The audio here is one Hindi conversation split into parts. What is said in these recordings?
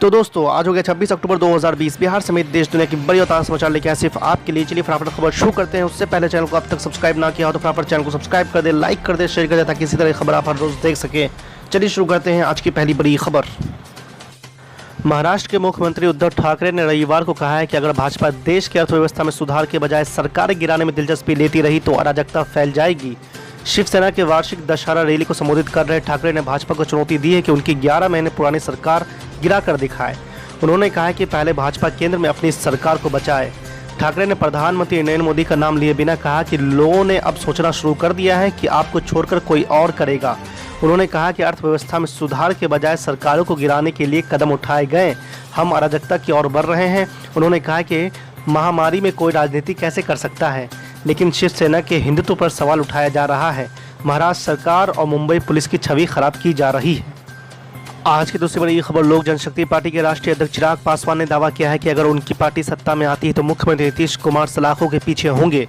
तो दोस्तों आज हो गया 26 अक्टूबर 2020। बिहार समेत देश दुनिया की बड़ी और ताज़ा समाचार लेके आए सिर्फ आपके लिए। चलिए फटाफट खबर शुरू करते हैं। उससे पहले चैनल को अब तक सब्सक्राइब ना किया हो तो फटाफट चैनल को सब्सक्राइब कर दे, लाइक कर दे, शेयर कर दे ताकि इसी तरह खबर आप हर रोज देख सकें। चलिए शुरू करते हैं आज की पहली बड़ी खबर। महाराष्ट्र के मुख्यमंत्री उद्धव ठाकरे ने रविवार को कहा है कि अगर भाजपा देश की अर्थव्यवस्था में सुधार के बजाय सरकार गिराने में दिलचस्पी लेती रही तो अराजकता फैल जाएगी। शिवसेना के वार्षिक दशहरा रैली को संबोधित कर रहे ठाकरे ने भाजपा को चुनौती दी है कि उनकी 11 महीने पुरानी सरकार गिरा कर दिखाए। उन्होंने कहा है कि पहले भाजपा केंद्र में अपनी सरकार को बचाए। ठाकरे ने प्रधानमंत्री नरेंद्र मोदी का नाम लिए बिना कहा कि लोगों ने अब सोचना शुरू कर दिया है कि आपको छोड़कर कोई और करेगा। उन्होंने कहा कि अर्थव्यवस्था में सुधार के बजाय सरकारों को गिराने के लिए कदम उठाए गए, हम अराजकता की ओर बढ़ रहे हैं। उन्होंने कहा कि महामारी में कोई राजनीति कैसे कर सकता है, लेकिन शिवसेना के हिंदुत्व पर सवाल उठाया जा रहा है। महाराष्ट्र सरकार और मुंबई पुलिस की छवि खराब की जा रही है। आज की दूसरी बड़ी खबर, लोक जनशक्ति पार्टी के राष्ट्रीय अध्यक्ष चिराग पासवान ने दावा किया है कि अगर उनकी पार्टी सत्ता में आती है तो मुख्यमंत्री नीतीश कुमार सलाखों के पीछे होंगे।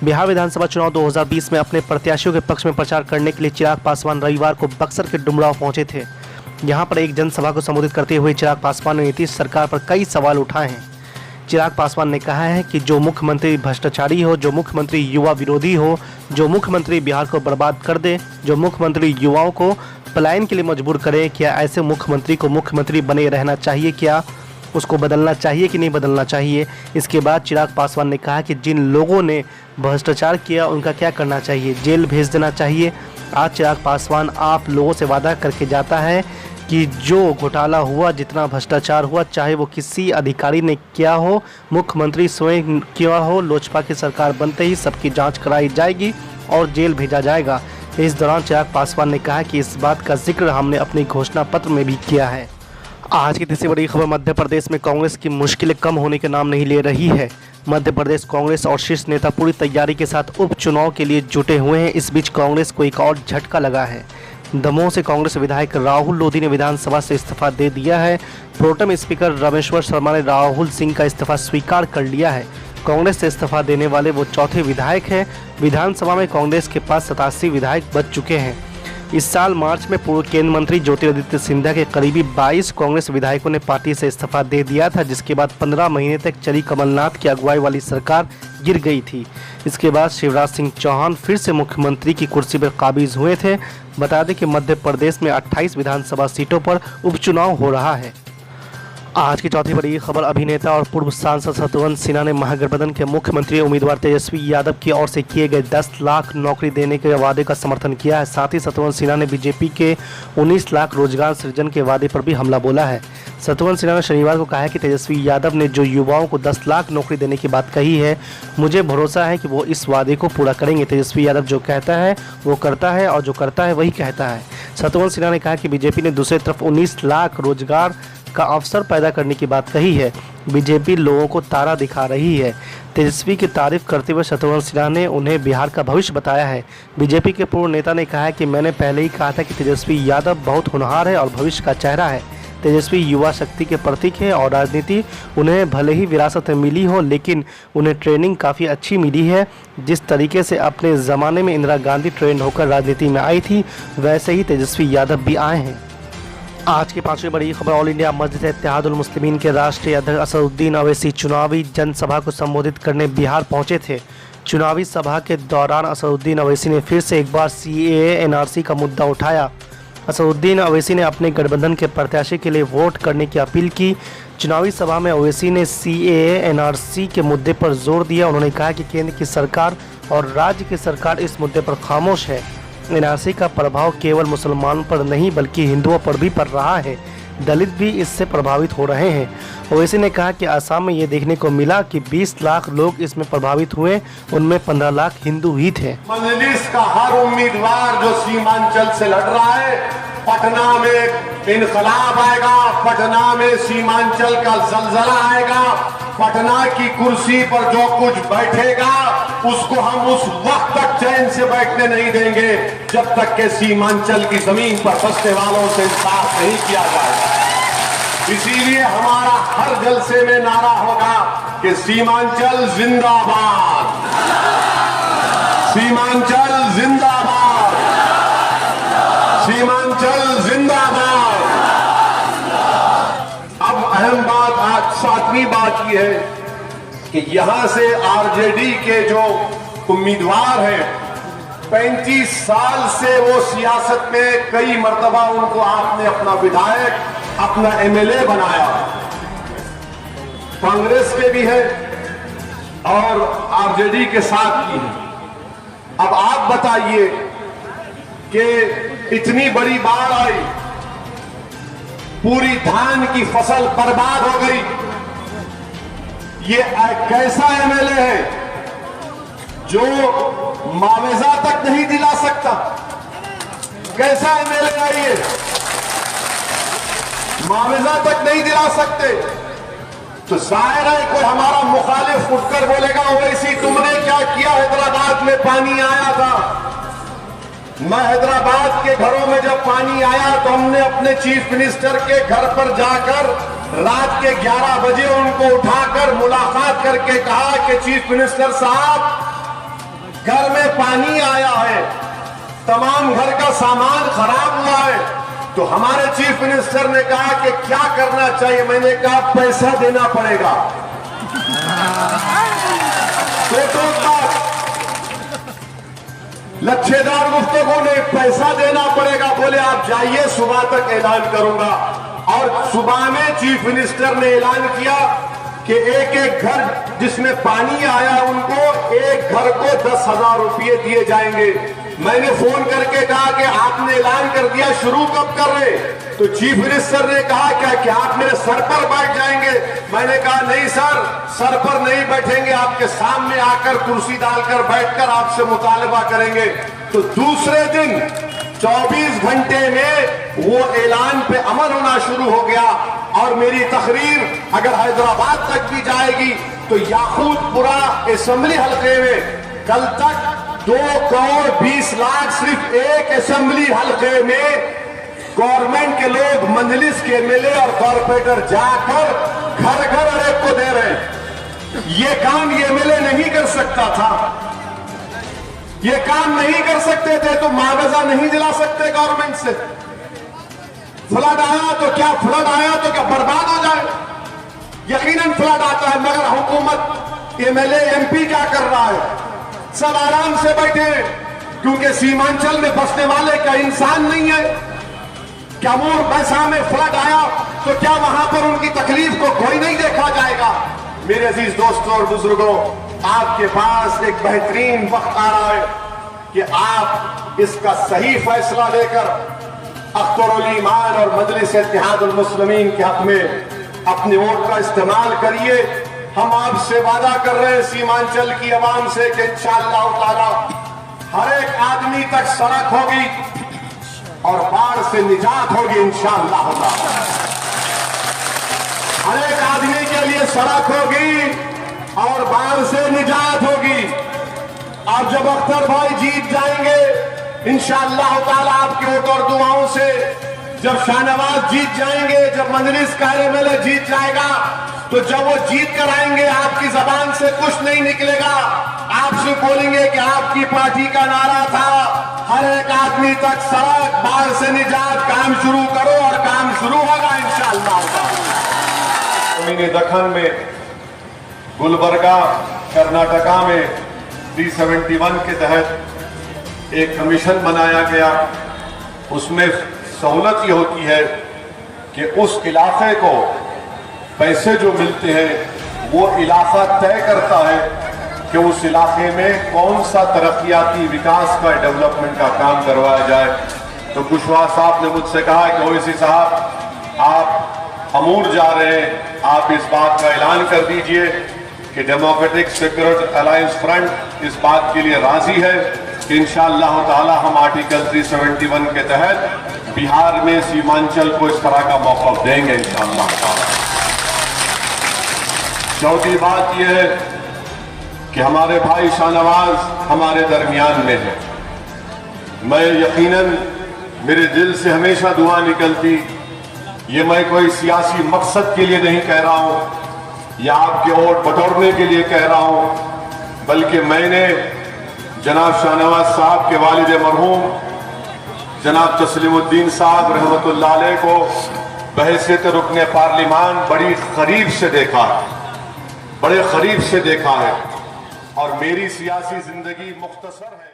बिहार विधानसभा चुनाव 2020 में अपने प्रत्याशियों के पक्ष में प्रचार करने के लिए चिराग पासवान रविवार को बक्सर के डुमरांव पहुंचे थे। यहां पर एक जनसभा को संबोधित करते हुए चिराग पासवान ने नीतीश सरकार पर कई सवाल उठाए हैं। चिराग पासवान ने कहा है कि जो मुख्यमंत्री भ्रष्टाचारी हो, जो मुख्यमंत्री युवा विरोधी हो, जो मुख्यमंत्री बिहार को बर्बाद कर दे, जो मुख्यमंत्री युवाओं को पलायन के लिए मजबूर करे, क्या ऐसे मुख्यमंत्री को मुख्यमंत्री बने रहना चाहिए? क्या उसको बदलना चाहिए कि नहीं बदलना चाहिए? इसके बाद चिराग पासवान ने कहा कि जिन लोगों ने भ्रष्टाचार किया उनका क्या करना चाहिए? जेल भेज देना चाहिए। आज चिराग पासवान आप लोगों से वादा करके जाता है कि जो घोटाला हुआ, जितना भ्रष्टाचार हुआ, चाहे वो किसी अधिकारी ने किया हो, मुख्यमंत्री स्वयं किया हो, लोजपा की सरकार बनते ही सबकी जांच कराई जाएगी और जेल भेजा जाएगा। इस दौरान चिराग पासवान ने कहा कि इस बात का जिक्र हमने अपनी घोषणा पत्र में भी किया है। आज की तीसरी बड़ी खबर, मध्य प्रदेश में कांग्रेस की मुश्किलें कम होने के नाम नहीं ले रही है। मध्य प्रदेश कांग्रेस और शीर्ष नेता पूरी तैयारी के साथ उपचुनाव के लिए जुटे हुए हैं। इस बीच कांग्रेस को एक और झटका लगा है। दमोह से कांग्रेस विधायक राहुल लोधी ने विधानसभा से इस्तीफा दे दिया है। प्रोटेम स्पीकर रमेश्वर शर्मा ने राहुल सिंह का इस्तीफा स्वीकार कर लिया है। कांग्रेस से इस्तीफा देने वाले वो चौथे विधायक हैं। विधानसभा में कांग्रेस के पास 87 विधायक बच चुके हैं। इस साल मार्च में पूर्व केंद्रीय मंत्री ज्योतिरादित्य सिंधिया के करीबी 22 कांग्रेस विधायकों ने पार्टी से इस्तीफा दे दिया था, जिसके बाद 15 महीने तक चली कमलनाथ की अगुवाई वाली सरकार गिर गई थी। इसके बाद शिवराज सिंह चौहान फिर से मुख्यमंत्री की कुर्सी पर काबिज हुए थे। बता दें कि मध्य प्रदेश में 28 विधानसभा सीटों पर उपचुनाव हो रहा है। आज की चौथी बड़ी खबर, अभिनेता और पूर्व सांसद शत्रुघ्न सिन्हा ने महागठबंधन के मुख्यमंत्री उम्मीदवार तेजस्वी यादव की ओर से किए गए 10 लाख नौकरी देने के वादे का समर्थन किया है। साथ ही शत्रुघ्न सिन्हा ने बीजेपी के 19 लाख रोजगार सृजन के वादे पर भी हमला बोला है। शत्रुघ्न सिन्हा ने शनिवार को कहा है कि तेजस्वी यादव ने जो युवाओं को 10 लाख नौकरी देने की बात कही है, मुझे भरोसा है कि वो इस वादे को पूरा करेंगे। तेजस्वी यादव जो कहता है वो करता है और जो करता है वही कहता है। शत्रुघ्न सिन्हा ने कहा कि बीजेपी ने दूसरी तरफ 19 लाख रोजगार का अवसर पैदा करने की बात कही है। बीजेपी लोगों को तारा दिखा रही है। तेजस्वी की तारीफ करते हुए शत्रुघ्न सिन्हा ने उन्हें बिहार का भविष्य बताया है। बीजेपी के पूर्व नेता ने कहा है कि मैंने पहले ही कहा था कि तेजस्वी यादव बहुत होनहार है और भविष्य का चेहरा है। तेजस्वी युवा शक्ति के प्रतीक है और राजनीति उन्हें भले ही विरासत में मिली हो, लेकिन उन्हें ट्रेनिंग काफ़ी अच्छी मिली है। जिस तरीके से अपने ज़माने में इंदिरा गांधी ट्रेंड होकर राजनीति में आई थी, वैसे ही तेजस्वी यादव भी आए हैं। आज की पांचवी बड़ी खबर, ऑल इंडिया मस्जिद इत्तेहादुल मुस्लिमीन के राष्ट्रीय अध्यक्ष असदुद्दीन अवैसी चुनावी जनसभा को संबोधित करने बिहार पहुंचे थे। चुनावी सभा के दौरान असदुद्दीन अवैसी ने फिर से एक बार CAA NRC का मुद्दा उठाया। असदुद्दीन अवैसी ने अपने गठबंधन के प्रत्याशी के लिए वोट करने की अपील की। चुनावी सभा में अवैसी ने CAA NRC के मुद्दे पर जोर दिया। उन्होंने कहा कि केंद्र की सरकार और राज्य की सरकार इस मुद्दे पर खामोश है। NRC का प्रभाव केवल मुसलमानों पर नहीं बल्कि हिंदुओं पर भी पड़ रहा है। दलित भी इससे प्रभावित हो रहे हैं। ओवैसी ने कहा कि असम में ये देखने को मिला कि 20 लाख लोग इसमें प्रभावित हुए, उनमें 15 लाख हिंदू ही थे। मजलिस का हर उम्मीदवार जो सीमांचल से लड़ रहा है, पटना में इनकलाब आएगा, पटना में सीमांचल का जलजला आएगा, पटना की कुर्सी पर जो कुछ बैठेगा उसको हम उस वक्त तक चैन से बैठने नहीं देंगे जब तक के सीमांचल की जमीन पर बसने वालों से इंसाफ नहीं किया जाएगा। इसीलिए हमारा हर जलसे में नारा होगा कि सीमांचल जिंदाबाद, सीमांचल जिंदाबाद, सीमांचल जिंदाबाद। अहम बात आज 7वीं बात यह है कि यहां से आरजेडी के जो उम्मीदवार हैं 35 साल से वो सियासत में कई मर्तबा उनको आपने अपना विधायक अपना एमएलए बनाया, कांग्रेस के भी है और आरजेडी के साथ भी है। अब आप बताइए कि इतनी बड़ी बाढ़ आई, पूरी धान की फसल बर्बाद हो गई, ये कैसा एमएलए है जो मुआवजा तक नहीं दिला सकता? कैसा एमएलए है ये, मुआवजा तक नहीं दिला सकते? तो जाहिर है कोई हमारा मुखालिफ उठकर बोलेगा ओवैसी तुमने क्या किया, हैदराबाद में पानी आया था। मैं हैदराबाद के घरों में जब पानी आया तो हमने अपने चीफ मिनिस्टर के घर पर जाकर रात के 11 बजे उनको उठाकर मुलाकात करके कहा कि चीफ मिनिस्टर साहब घर में पानी आया है, तमाम घर का सामान खराब हुआ है। तो हमारे चीफ मिनिस्टर ने कहा कि क्या करना चाहिए? मैंने कहा पैसा देना पड़ेगा। लच्छेदार गुफ्तगू ने पैसा देना पड़ेगा। बोले आप जाइए, सुबह तक ऐलान करूंगा। और सुबह में चीफ मिनिस्टर ने ऐलान किया कि एक एक घर जिसमें पानी आया उनको एक घर को 10,000 रुपये दिए जाएंगे। मैंने फोन करके कहा कि आपने ऐलान कर दिया, शुरू कब कर रहे? तो चीफ मिनिस्टर ने कहा क्या कि आप मेरे सर पर बैठ जाएंगे? मैंने कहा नहीं सर, सर पर नहीं बैठेंगे, आपके सामने आकर कुर्सी डालकर बैठकर आपसे मुतालबा करेंगे। तो दूसरे दिन 24 घंटे में वो ऐलान पे अमल होना शुरू हो गया। और मेरी तकरीर अगर हैदराबाद तक भी जाएगी तो याकूतपुरा असेंबली हल्के में कल तक 2 करोड़ 20 लाख सिर्फ एक असेंबली हल्के में गवर्नमेंट के लोग मंजलिस के एमएलए और कॉर्पोरेटर जाकर घर घर हर एक को दे रहे हैं। ये काम ये एमएलए नहीं कर सकता था, ये काम नहीं कर सकते थे तो मुआवजा नहीं दिला सकते गवर्नमेंट से। फ्लड आया तो क्या बर्बाद हो जाए? यकीनन फ्लड आता है, मगर हुकूमत एमएलए एमपी क्या कर रहा है? सब आराम से बैठे, क्योंकि सीमांचल में बसने वाले क्या इंसान नहीं है? क्या वो बैसा में फ्लड आया तो क्या वहां पर उनकी तकलीफ को कोई नहीं देखा जाएगा? मेरे अजीज दोस्तों और बुजुर्गों, आपके पास एक बेहतरीन वक्त आ रहा है कि आप इसका सही फैसला लेकर अख्तरुल ईमान और मजलिस इत्तेहादुल मुस्लिमीन के हक में अपने वोट का इस्तेमाल करिए। हम आपसे वादा कर रहे हैं सीमांचल की आवाम से कि इंशाअल्लाह ताला हर एक आदमी तक सड़क होगी और बाढ़ से निजात होगी इंशाअल्लाह ताला। हर एक आदमी के लिए सड़क होगी और बाढ़ से निजात होगी। अब जब अख्तर भाई जीत जाएंगे इंशाअल्लाह ताला आपके वोट और दुआओं से, जब शाहनवाज जीत जाएंगे, जब मजलिस का एमएलए जीत जाएगा, तो जब वो जीत कर आएंगे आपकी जबान से कुछ नहीं निकलेगा। आप सिर्फ बोलेंगे कि आपकी पार्टी का नारा था हर एक आदमी तक सड़क, बाढ़ से निजात, काम शुरू करो, और काम शुरू होगा इंशाअल्लाह। दखन में गुलबर्गा कर्नाटका में 371 के तहत एक कमीशन बनाया गया। उसमें सहूलत ये होती है कि उस इलाके को पैसे जो मिलते हैं वो इलाका तय करता है कि उस इलाके में कौन सा तरक्याती विकास का, डेवलपमेंट का काम करवाया जाए। तो कुशवाहा साहब ने मुझसे कहा कि ओवैसी साहब आप अमूर जा रहे हैं, आप इस बात का ऐलान कर दीजिए कि डेमोक्रेटिक सेक्युलर अलायंस फ्रंट इस बात के लिए राजी है कि इंशाअल्लाह ताला हम आर्टिकल 371 के तहत बिहार में सीमांचल को इस तरह का मौका देंगे इंशाअल्लाह ताला। चौथी बात यह है कि हमारे भाई शाहनवाज हमारे दरमियान में है। मैं यकीनन मेरे दिल से हमेशा दुआ निकलती, ये मैं कोई सियासी मकसद के लिए नहीं कह रहा हूं या आपके वोट बटोरने के लिए कह रहा हूं, बल्कि मैंने जनाब शाहनवाज साहब के वालिद मरहूम जनाब तस्लीमुद्दीन साहब रहमतुल्लाह अलैह को बहैसियत रुकने पार्लिमान बड़ी करीब से देखा है, बड़े करीब से देखा है और मेरी सियासी जिंदगी मुख्तसर है।